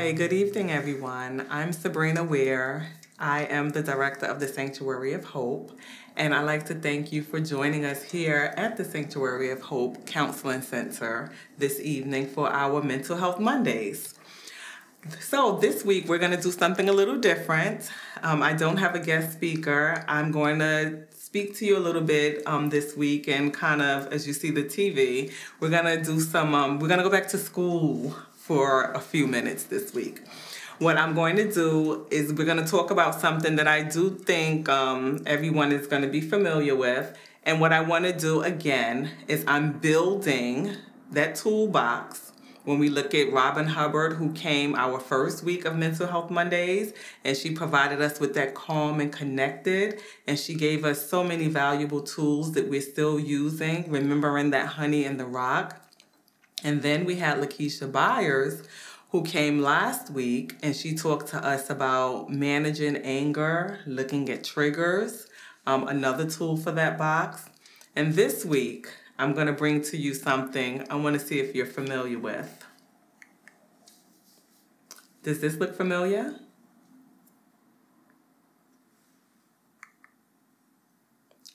Hi, good evening, everyone. I'm Sabrina Ware. I am the director of the Sanctuary of Hope, and I'd like to thank you for joining us here at the Sanctuary of Hope Counseling Center this evening for our Mental Health Mondays. So this week we're going to do something a little different. I don't have a guest speaker. I'm going to speak to you a little bit this week, and kind of, as you see the TV, we're going to do some, we're going to go back to school for a few minutes this week. What I'm going to do is we're going to talk about something that I do think everyone is going to be familiar with. And what I want to do again is I'm building that toolbox. When we look at Robin Hubbard, who came our first week of Mental Health Mondays, and she provided us with that calm and connected, and she gave us so many valuable tools that we're still using, remembering that honey in the rock. And then we had Lakeisha Byers, who came last week, and she talked to us about managing anger, looking at triggers, another tool for that box. And this week, I'm going to bring to you something I want to see if you're familiar with. Does this look familiar?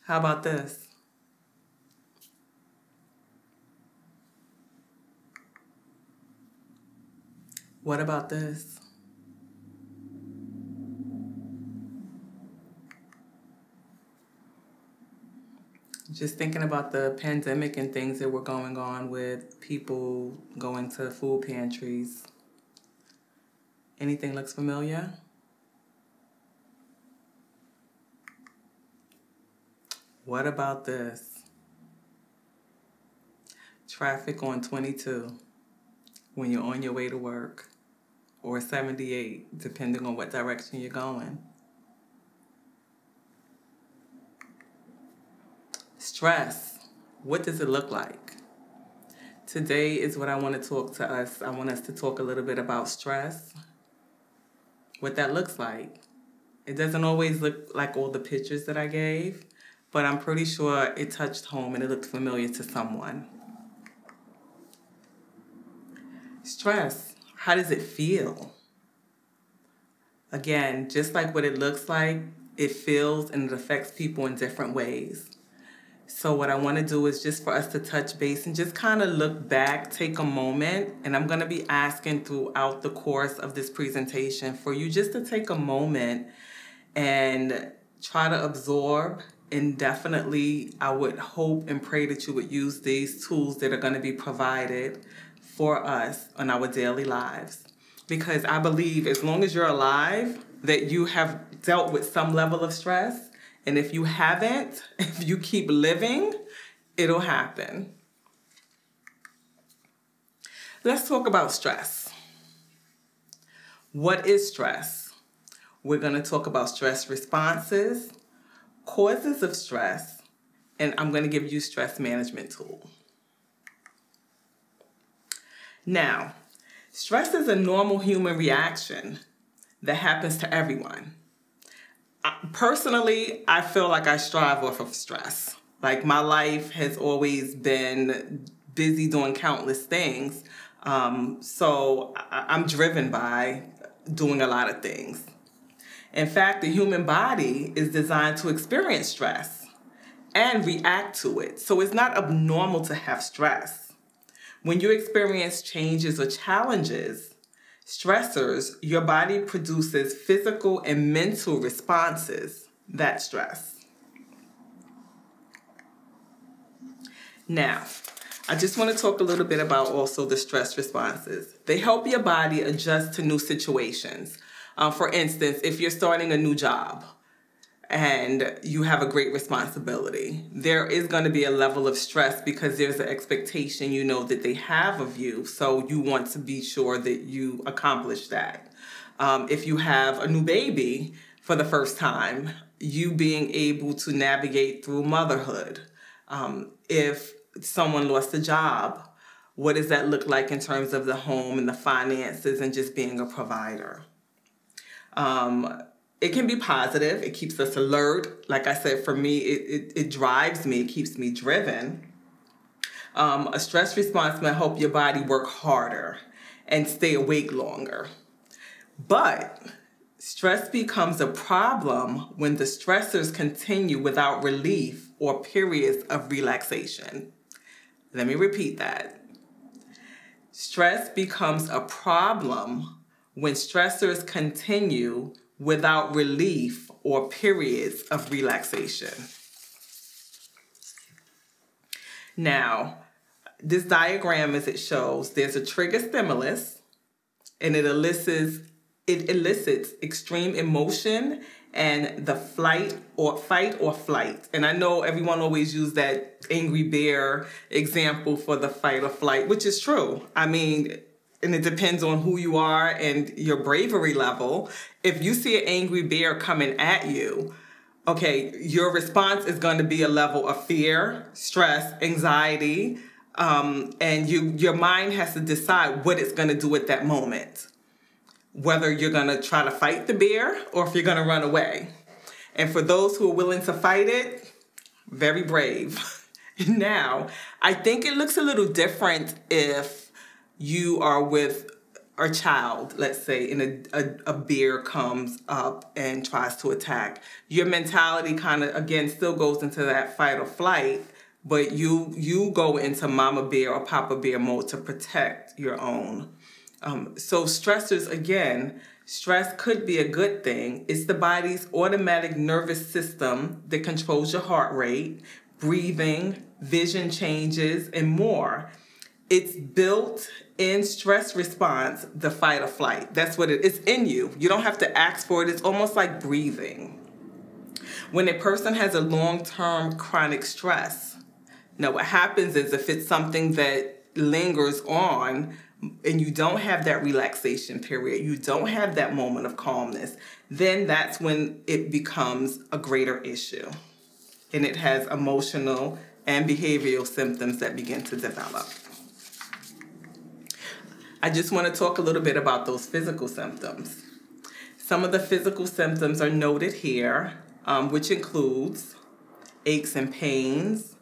How about this? What about this? Just thinking about the pandemic and things that were going on with people going to food pantries. Anything looks familiar? What about this? Traffic on 22 when you're on your way to work, or 78, depending on what direction you're going. Stress, what does it look like? Today is what I want to talk to us. I want us to talk a little bit about stress, what that looks like. It doesn't always look like all the pictures that I gave, but I'm pretty sure it touched home and it looked familiar to someone. Stress, how does it feel? Again, just like what it looks like, it feels and it affects people in different ways. So what I want to do is just for us to touch base and just kind of look back, take a moment, and I'm going to be asking throughout the course of this presentation for you just to take a moment and try to absorb. And definitely, I would hope and pray that you would use these tools that are going to be provided for us on our daily lives. Because I believe as long as you're alive, that you have dealt with some level of stress. And if you haven't, if you keep living, it'll happen. Let's talk about stress. What is stress? We're going to talk about stress responses, causes of stress, and I'm going to give you stress management tool. Now, stress is a normal human reaction that happens to everyone. Personally, I feel like I strive off of stress. Like my life has always been busy doing countless things. So I'm driven by doing a lot of things. In fact, the human body is designed to experience stress and react to it. So it's not abnormal to have stress. When you experience changes or challenges, stressors, your body produces physical and mental responses. That's stress. Now, I just want to talk a little bit about also the stress responses. They help your body adjust to new situations. For instance, if you're starting a new job and you have a great responsibility, there is going to be a level of stress because there's an expectation you know that they have of you. So you want to be sure that you accomplish that. If you have a new baby for the first time, you being able to navigate through motherhood. If someone lost a job, what does that look like in terms of the home and the finances and just being a provider? It can be positive. It keeps us alert. Like I said, for me, it drives me. It keeps me driven. A stress response may help your body work harder and stay awake longer. But stress becomes a problem when the stressors continue without relief or periods of relaxation. Let me repeat that. Stress becomes a problem when stressors continue without relief or periods of relaxation. Now, this diagram, as it shows, there's a trigger stimulus, and it elicits extreme emotion and the fight or flight. And I know everyone always use that angry bear example for the fight or flight, which is true. I mean, and it depends on who you are and your bravery level. If you see an angry bear coming at you, okay, your response is going to be a level of fear, stress, anxiety, and your mind has to decide what it's going to do at that moment. Whether you're going to try to fight the bear or if you're going to run away. And for those who are willing to fight it, very brave. Now, I think it looks a little different if you are with a child, let's say, and a bear comes up and tries to attack. Your mentality kind of, again, still goes into that fight or flight, but you go into mama bear or papa bear mode to protect your own. So stressors, again, stress could be a good thing. It's the body's automatic nervous system that controls your heart rate, breathing, vision changes, and more. It's built in stress response, the fight or flight. That's what it's in you. You don't have to ask for it. It's almost like breathing. When a person has a long-term chronic stress, now what happens is if it's something that lingers on, and you don't have that relaxation period, you don't have that moment of calmness, then that's when it becomes a greater issue. And it has emotional and behavioral symptoms that begin to develop. I just want to talk a little bit about those physical symptoms. Some of the physical symptoms are noted here, which includes aches and pains,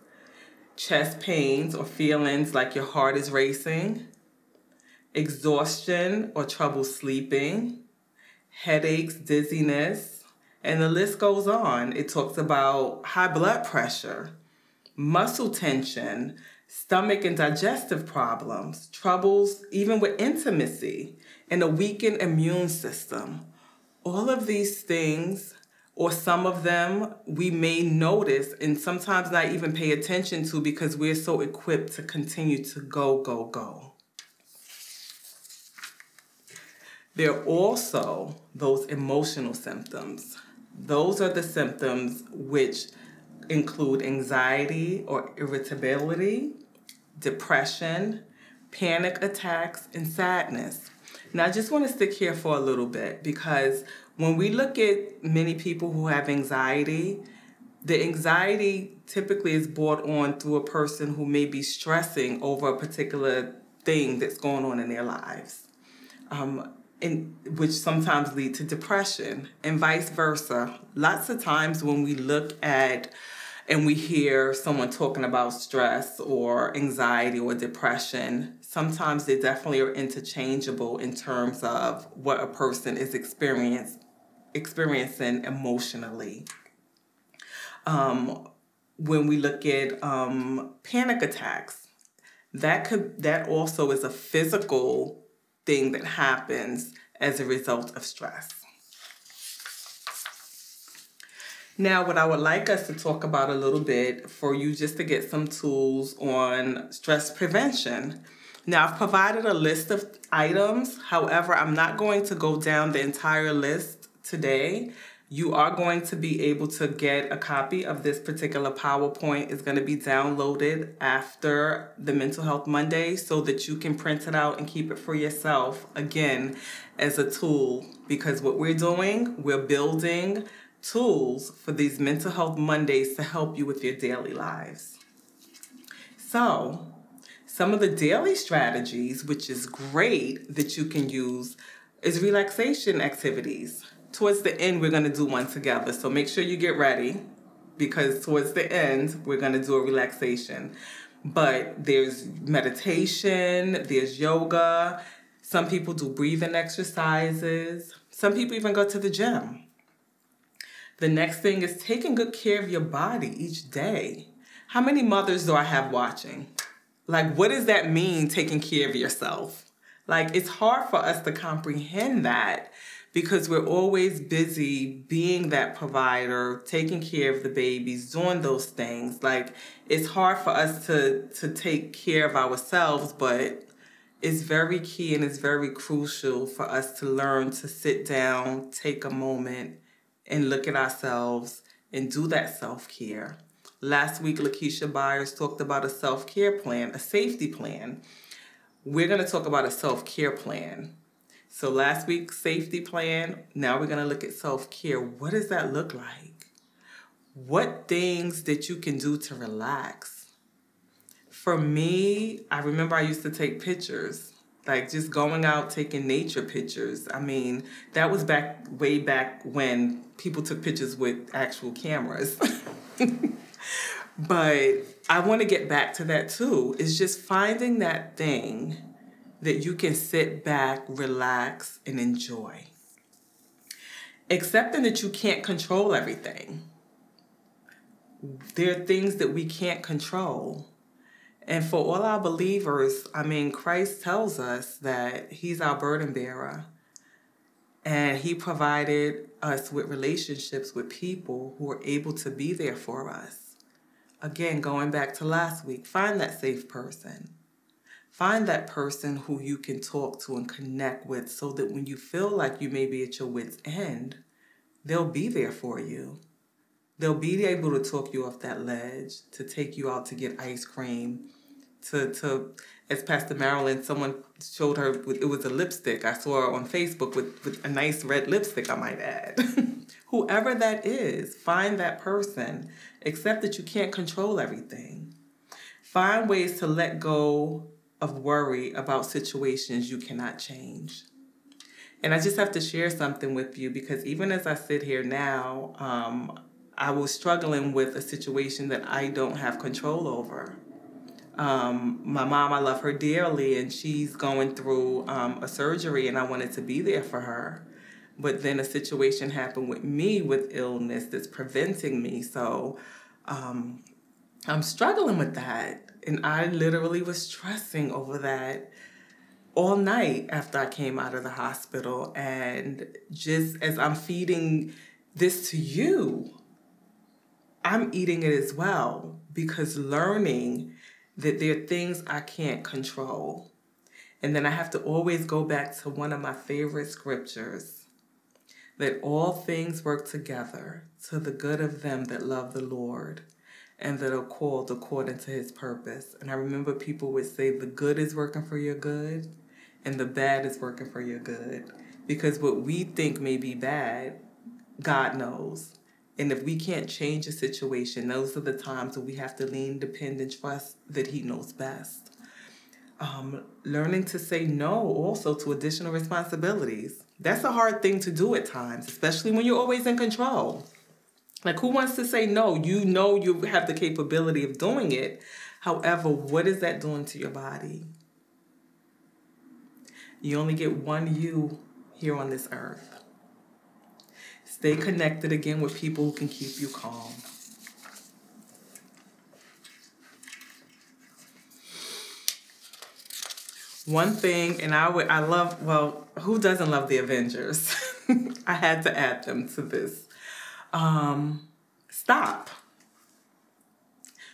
chest pains or feelings like your heart is racing, exhaustion or trouble sleeping, headaches, dizziness, and the list goes on. It talks about high blood pressure, muscle tension, stomach and digestive problems, troubles even with intimacy, and a weakened immune system. All of these things, or some of them, we may notice and sometimes not even pay attention to because we're so equipped to continue to go, go, go. There are also those emotional symptoms. Those are the symptoms which include anxiety or irritability, depression, panic attacks, and sadness. Now, I just want to stick here for a little bit because when we look at many people who have anxiety, the anxiety typically is brought on through a person who may be stressing over a particular thing that's going on in their lives. Which sometimes lead to depression and vice versa. Lots of times when we look at and we hear someone talking about stress or anxiety or depression, sometimes they definitely are interchangeable in terms of what a person is experiencing emotionally. When we look at panic attacks, that also is a physical thing that happens as a result of stress. Now, what I would like us to talk about a little bit for you just to get some tools on stress prevention. Now, I've provided a list of items. However, I'm not going to go down the entire list today. You are going to be able to get a copy of this particular PowerPoint. It's going to be downloaded after the Mental Health Monday so that you can print it out and keep it for yourself, again, as a tool. Because what we're doing, we're building tools for these Mental Health Mondays to help you with your daily lives. So, some of the daily strategies, which is great that you can use, is relaxation activities. Towards the end, we're going to do one together. So make sure you get ready because towards the end, we're going to do a relaxation. But there's meditation, there's yoga, Some people do breathing exercises. Some people even go to the gym. The next thing is taking good care of your body each day. How many mothers do I have watching? Like, what does that mean, taking care of yourself? Like, it's hard for us to comprehend that because we're always busy being that provider, taking care of the babies, doing those things. Like, it's hard for us to take care of ourselves, but it's very key and it's very crucial for us to learn to sit down, take a moment, and look at ourselves and do that self-care. Last week, Lakeisha Byers talked about a self-care plan, a safety plan. We're going to talk about a self-care plan. So last week's safety plan, now we're going to look at self-care. What does that look like? What things that you can do to relax? For me, I remember I used to take pictures, like just going out taking nature pictures. I mean, that was way back when people took pictures with actual cameras. But I want to get back to that too. It's just finding that thing that you can sit back, relax, and enjoy. Accepting that you can't control everything. There are things that we can't control. And for all our believers, I mean, Christ tells us that he's our burden bearer. And he provided us with relationships with people who are able to be there for us. Again, going back to last week, find that safe person. Find that person who you can talk to and connect with so that when you feel like you may be at your wit's end, they'll be there for you. They'll be able to talk you off that ledge, to take you out to get ice cream, to as Pastor Marilyn, someone showed her, it was a lipstick. I saw her on Facebook with a nice red lipstick, I might add. Whoever that is, find that person. Accept that you can't control everything. Find ways to let go of worry about situations you cannot change. And I just have to share something with you because even as I sit here now, I was struggling with a situation that I don't have control over. My mom, I love her dearly, and she's going through a surgery, and I wanted to be there for her. But then a situation happened with me with illness that's preventing me. So I'm struggling with that. And I literally was stressing over that all night after I came out of the hospital. And just as I'm feeding this to you, I'm eating it as well, because learning that there are things I can't control. And then I have to always go back to one of my favorite scriptures, that all things work together to the good of them that love the Lord and that are called according to his purpose. And I remember people would say the good is working for your good and the bad is working for your good. Because what we think may be bad, God knows. And if we can't change a situation, those are the times that we have to lean, depend, and trust that he knows best. Learning to say no also to additional responsibilities. That's a hard thing to do at times, especially when you're always in control. Like, who wants to say no? You know you have the capability of doing it. However, what is that doing to your body? You only get one you here on this earth. Stay connected again with people who can keep you calm. One thing, and I love, well, who doesn't love the Avengers? I had to add them to this. Stop.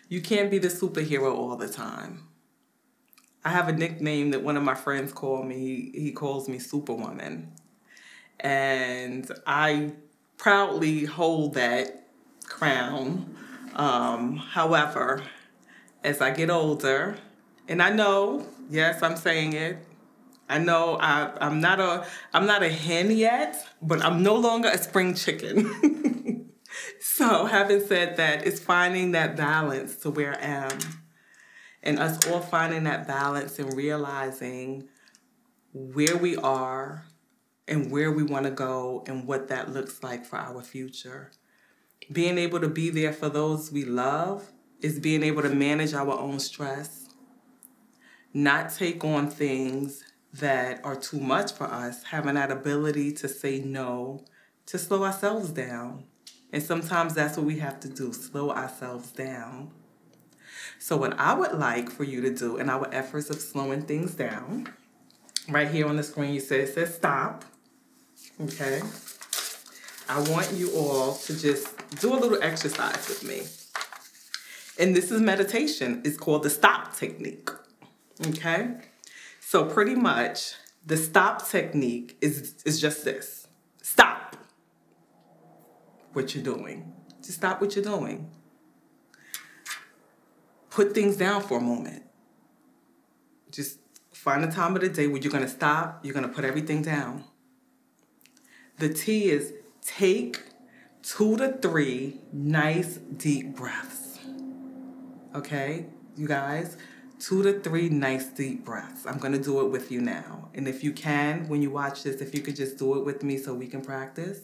You can't be the superhero all the time. I have a nickname that one of my friends call me. He calls me Superwoman. And I proudly hold that crown. However, as I get older, and I know, yes, I'm saying it. I know I'm not a hen yet, but I'm no longer a spring chicken. So having said that, it's finding that balance to where I am. And us all finding that balance and realizing where we are and where we want to go and what that looks like for our future. Being able to be there for those we love is being able to manage our own stress, not take on things that are too much for us, having that ability to say no, to slow ourselves down. And sometimes that's what we have to do, slow ourselves down. So what I would like for you to do in our efforts of slowing things down, right here on the screen, it says stop, okay? I want you all to just do a little exercise with me. And this is meditation. It's called the stop technique, okay? So pretty much the stop technique is just this. Stop what you're doing. Just stop what you're doing. Put things down for a moment. Just find a time of the day where you're going to stop. You're going to put everything down. The T is take 2 to 3 nice deep breaths. Okay, you guys? 2 to 3 nice deep breaths. I'm going to do it with you now. And if you can, when you watch this, if you could just do it with me so we can practice.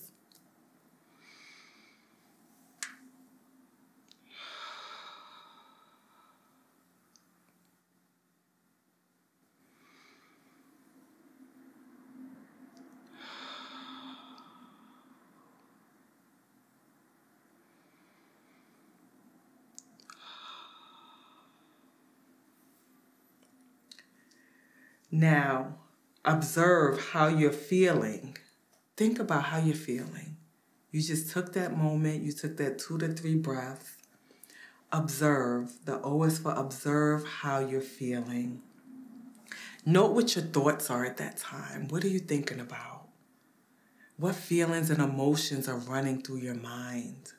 Now, observe how you're feeling. Think about how you're feeling. You just took that moment. You took that 2 to 3 breaths. Observe. The O is for observe how you're feeling. Note what your thoughts are at that time. What are you thinking about? What feelings and emotions are running through your mind?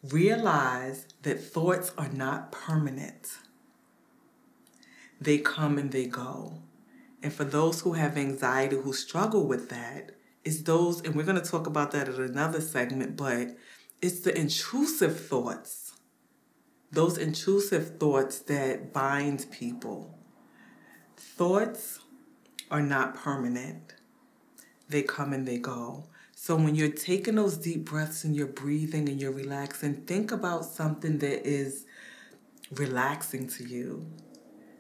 Realize that thoughts are not permanent. They come and they go. And for those who have anxiety, who struggle with that, it's those, and we're going to talk about that in another segment, but it's the intrusive thoughts. Those intrusive thoughts that bind people. Thoughts are not permanent. They come and they go. So when you're taking those deep breaths and you're breathing and you're relaxing, think about something that is relaxing to you.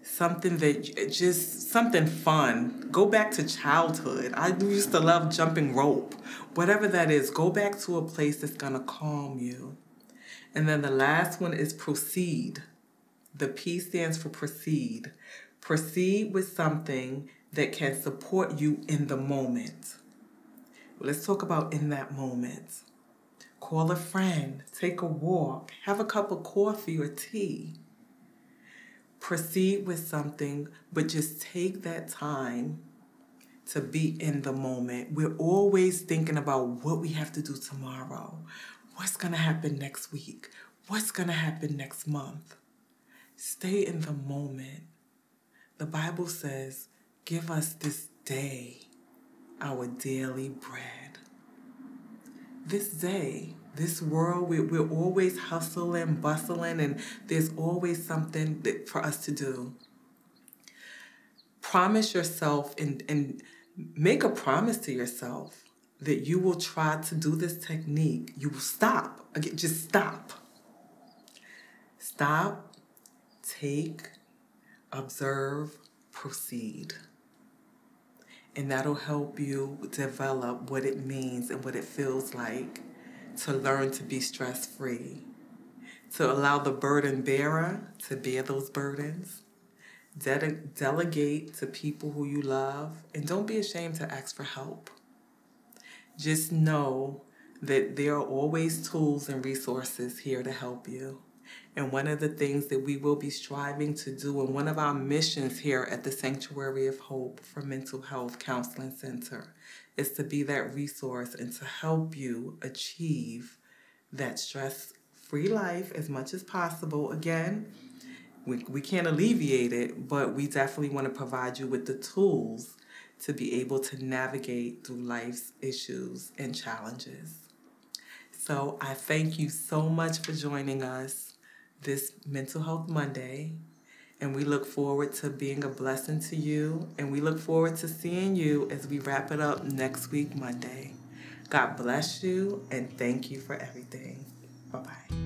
Something that something fun. Go back to childhood. I used to love jumping rope. Whatever that is, go back to a place that's going to calm you. And then the last one is proceed. The P stands for proceed. Proceed with something that can support you in the moment. Let's talk about in that moment. Call a friend, take a walk, have a cup of coffee or tea. Proceed with something, but just take that time to be in the moment. We're always thinking about what we have to do tomorrow. What's going to happen next week? What's going to happen next month? Stay in the moment. The Bible says, give us this day our daily bread. This day, this world, we're always hustling, bustling, and there's always something for us to do. Promise yourself and make a promise to yourself that you will try to do this technique. You will stop. Again, just stop. Stop, take, observe, proceed. And that'll help you develop what it means and what it feels like to learn to be stress-free, to allow the burden bearer to bear those burdens, delegate to people who you love, and don't be ashamed to ask for help. Just know that there are always tools and resources here to help you. And one of the things that we will be striving to do, and one of our missions here at the Sanctuary of Hope for Mental Health Counseling Center, is to be that resource and to help you achieve that stress-free life as much as possible. Again, we can't alleviate it, but we definitely want to provide you with the tools to be able to navigate through life's issues and challenges. So I thank you so much for joining us this Mental Health Monday, and we look forward to being a blessing to you, and we look forward to seeing you as we wrap it up next week, Monday. God bless you, and thank you for everything. Bye-bye.